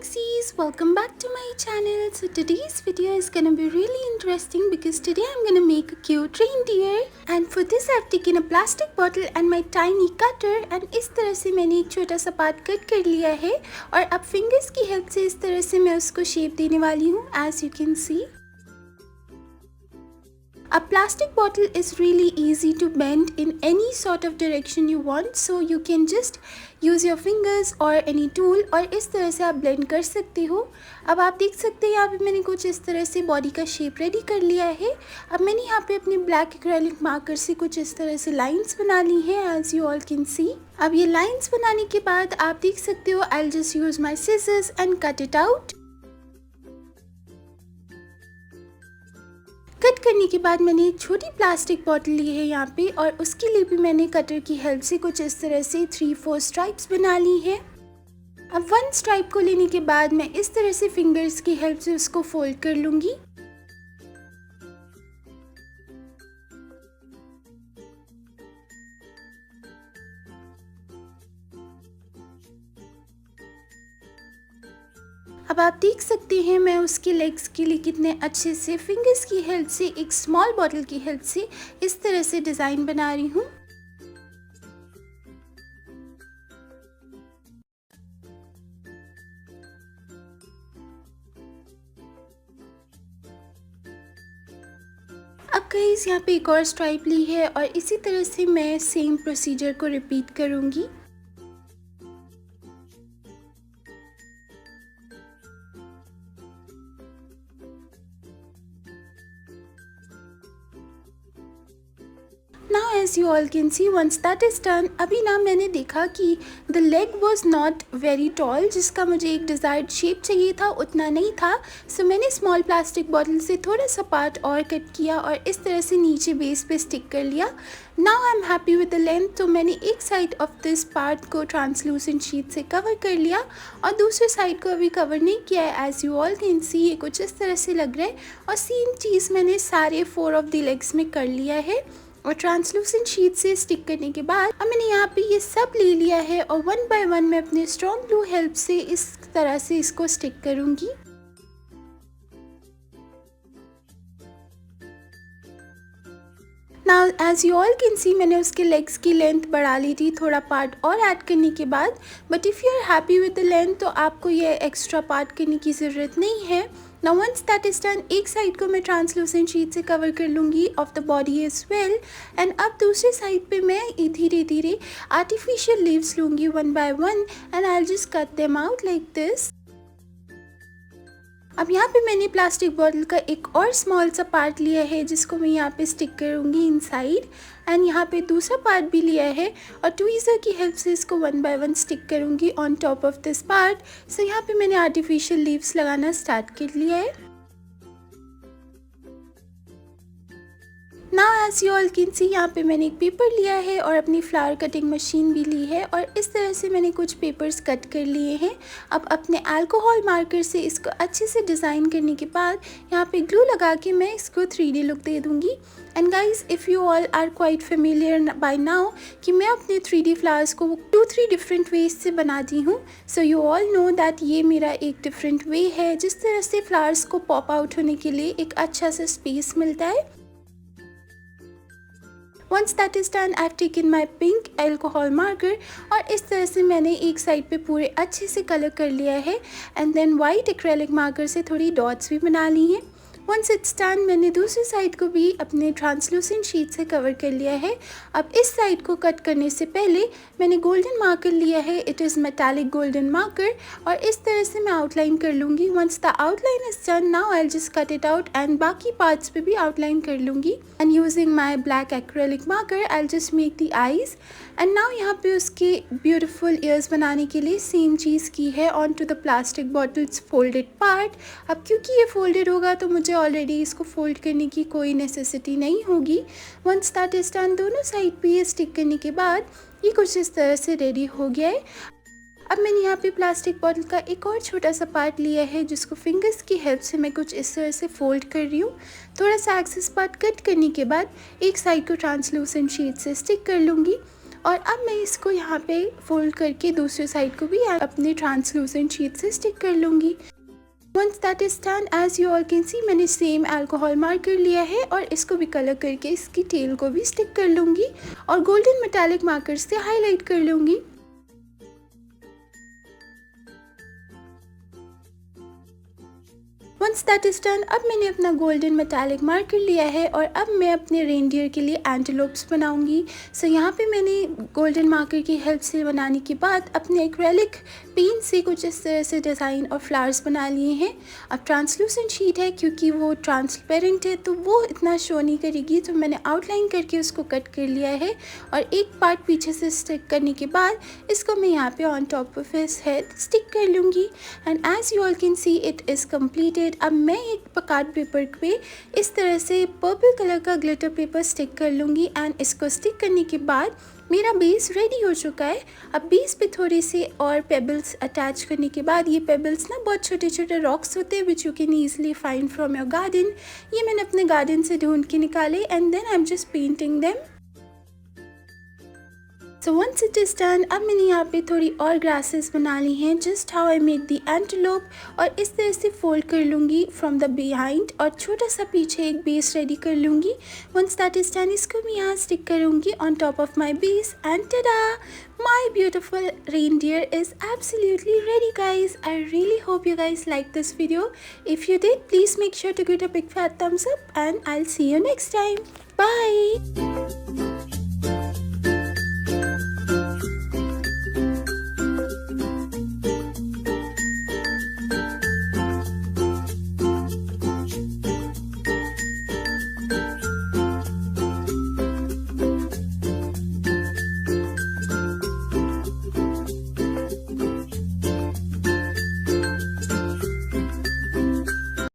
Pixies, welcome back to my channel. So today's video is gonna be really interesting because today I'm gonna make a cute reindeer, and for this I've taken a plastic bottle and my tiny cutter, and इस तरह से मैंने एक छोटा सा part cut कर लिया है और अब फिंगर्स की हेल्प से इस तरह से मैं उसको शेप देने वाली हूँ. As you can see, a plastic bottle is really easy to bend in any sort of direction you want, so you can just use your fingers or any tool और इस तरह से आप blend कर सकते हो. अब आप देख सकते हैं यहाँ पे मैंने कुछ इस तरह से बॉडी का शेप रेडी कर लिया है. अब मैंने यहाँ पे अपने ब्लैक एक्रेलिक मार्कर से कुछ इस तरह से लाइंस बना ली है, as you all can see. अब ये लाइंस बनाने के बाद आप देख सकते हो I'll just use my scissors and cut it out. Cut करने के बाद मैंने एक छोटी प्लास्टिक बॉटल ली है यहाँ पे, और उसके लिए भी मैंने कटर की हेल्प से कुछ इस तरह से 3-4 स्ट्राइप्स बना ली है. अब 1 स्ट्राइप को लेने के बाद मैं इस तरह से फिंगर्स की हेल्प से उसको फोल्ड कर लूँगी. अब आप देख सकते हैं मैं उसके लेग्स के लिए कितने अच्छे से फिंगर्स की हेल्प से एक स्मॉल बॉटल की हेल्प से इस तरह से डिज़ाइन बना रही हूँ. अब गाइस यहाँ पे एक और स्ट्राइप ली है और इसी तरह से मैं सेम प्रोसीजर को रिपीट करूँगी. Now as you all can see, once that is done, अभी ना मैंने देखा कि the leg was not very tall, जिसका मुझे एक desired shape चाहिए था उतना नहीं था. So मैंने स्मॉल प्लास्टिक बॉटल से थोड़ा सा पार्ट और कट किया और इस तरह से नीचे बेस पे स्टिक कर लिया. Now I am happy with the length, तो मैंने एक साइड ऑफ दिस पार्ट को ट्रांसलूसेंट शीट से कवर कर लिया और दूसरे साइड को अभी कवर नहीं किया है. As you all can see ये कुछ इस तरह से लग रहा है और सेम चीज़ मैंने सारे 4 ऑफ द लेग्स में कर लिया है. और ट्रांसलूसेंट शीट से स्टिक करने के बाद अब मैंने यहाँ पे ये सब ले लिया है और 1 बाय 1 मैं अपने स्ट्रॉन्ग ग्लू हेल्प से इस तरह से इसको स्टिक करूँगी. Now as you all can see मैंने उसके लेग्स की लेंथ बढ़ा ली थी थोड़ा पार्ट और ऐड करने के बाद, but if you are happy with the length तो आपको ये एक्स्ट्रा पार्ट करने की ज़रूरत नहीं है. Now once that is done, एक साइड को मैं ट्रांसलूसेंट शीट से कवर कर लूँगी of the body as well, and अब दूसरे साइड पे मैं धीरे धीरे आर्टिफिशियल लीव्स लूँगी 1 by 1 and I will just cut them out like this. अब यहाँ पे मैंने प्लास्टिक बॉटल का एक और स्मॉल सा पार्ट लिया है जिसको मैं यहाँ पे स्टिक करूँगी इनसाइड, एंड यहाँ पे दूसरा पार्ट भी लिया है और ट्वीज़र की हेल्प से इसको 1 बाय 1 स्टिक करूँगी on top of this part. So यहाँ पे मैंने आर्टिफिशियल लीव्स लगाना स्टार्ट कर लिया है. Now as you all can see यहाँ पे मैंने एक पेपर लिया है और अपनी फ्लावर कटिंग मशीन भी ली है और इस तरह से मैंने कुछ पेपर्स कट कर लिए हैं. अब अपने अल्कोहल मार्कर से इसको अच्छे से डिज़ाइन करने के बाद यहाँ पे ग्लू लगा के मैं इसको 3D लुक दे दूँगी. And guys if you all are quite familiar by now कि मैं अपने 3D फ्लावर्स को 2-3 डिफरेंट वेज से बनाती हूँ. So you all know that ये मेरा एक डिफरेंट वे है जिस तरह से फ्लावर्स को पॉप आउट होने के लिए एक अच्छा सा स्पेस मिलता है. Once that is done, I've taken my pink alcohol marker और इस तरह से मैंने एक साइड पे पूरे अच्छे से कलर कर लिया है and then white acrylic marker से थोड़ी डॉट्स भी बना ली हैं. वंस इट्स डन, मैंने दूसरी साइड को भी अपने ट्रांसलूसेंट शीट से कवर कर लिया है. अब इस साइड को कट करने से पहले मैंने गोल्डन मार्कर लिया है, it is metallic golden marker, और इस तरह से मैं आउटलाइन कर लूँगी. Once the outline is done, now I will just cut it out and बाकी पार्ट्स पे भी आउटलाइन कर लूँगी. And using my black acrylic marker I will just make the eyes. And now यहाँ पे उसके ब्यूटिफुल ईयर्स बनाने के लिए सेम चीज़ की है on to the plastic bottles folded part. अब क्योंकि ये फोल्डेड होगा तो मुझे ऑलरेडी इसको फोल्ड करने की कोई नेसेसिटी नहीं होगी. वंस दैट इज डन, दोनों साइड पे ये स्टिक करने के बाद ये कुछ इस तरह से रेडी हो गया है. अब मैंने यहाँ पे प्लास्टिक बॉटल का एक और छोटा सा पार्ट लिया है जिसको फिंगर्स की हेल्प से मैं कुछ इस तरह से फोल्ड कर रही हूँ. थोड़ा सा एक्सेस पार्ट कट करने के बाद एक साइड को ट्रांसलूसेंट शीट से स्टिक कर लूँगी. और अब मैं इसको यहाँ पे फोल्ड करके दूसरे साइड को भी अपने ट्रांसलूसेंट शीट से स्टिक कर लूँगी। Once that is done, as you all can see, मैंने सेम अल्कोहल मार्कर लिया है और इसको भी कलर करके इसकी टेल को भी स्टिक कर लूँगी और गोल्डन मेटालिक मार्कर से हाईलाइट कर लूँगी। Once that is done, अब मैंने अपना गोल्डन मेटालिक मार्कर लिया है और अब मैं अपने रेनडियर के लिए एंटीलोप्स बनाऊंगी। सो यहाँ पे मैंने गोल्डन मार्कर की हेल्प से बनाने के बाद अपने एक्रेलिक पेन से कुछ इस तरह से डिज़ाइन और फ्लावर्स बना लिए हैं। अब ट्रांसलूसेंट शीट है, क्योंकि वो ट्रांसपेरेंट है तो वो इतना शो नहीं करेगी, तो मैंने आउटलाइन करके उसको कट कर लिया है और एक पार्ट पीछे से स्टिक करने के बाद इसको मैं यहाँ पे on top of his head stick कर लूँगी। And as you all can see it is completed. अब मैं एक कार्ड पेपर पे इस तरह से पर्पल कलर का ग्लिटर पेपर स्टिक कर लूँगी एंड इसको स्टिक करने के बाद मेरा बेस रेडी हो चुका है। अब बेस पे थोड़े से और पेबल्स अटैच करने के बाद, ये पेबल्स ना बहुत छोटे छोटे रॉक्स होते हैं which you can easily find from your garden. ये मैंने अपने गार्डन से ढूंढ के निकाले and then I am just painting them. So once it is done, अब मैंने यहाँ पे थोड़ी और ग्रासेस बना ली हैं, just how I made the antelope, और इस तरह से फोल्ड कर लूँगी फ्रॉम द बिहाइंड और छोटा सा पीछे एक बेस रेडी कर लूँगी। वंस दैट इज़ डन, इसको मैं यहाँ स्टिक करूँगी on top of my base and tada! My beautiful reindeer is absolutely ready, guys. I really hope you guys liked this video. If you did, please make sure to give it a big fat thumbs up and I'll see you next time. Bye!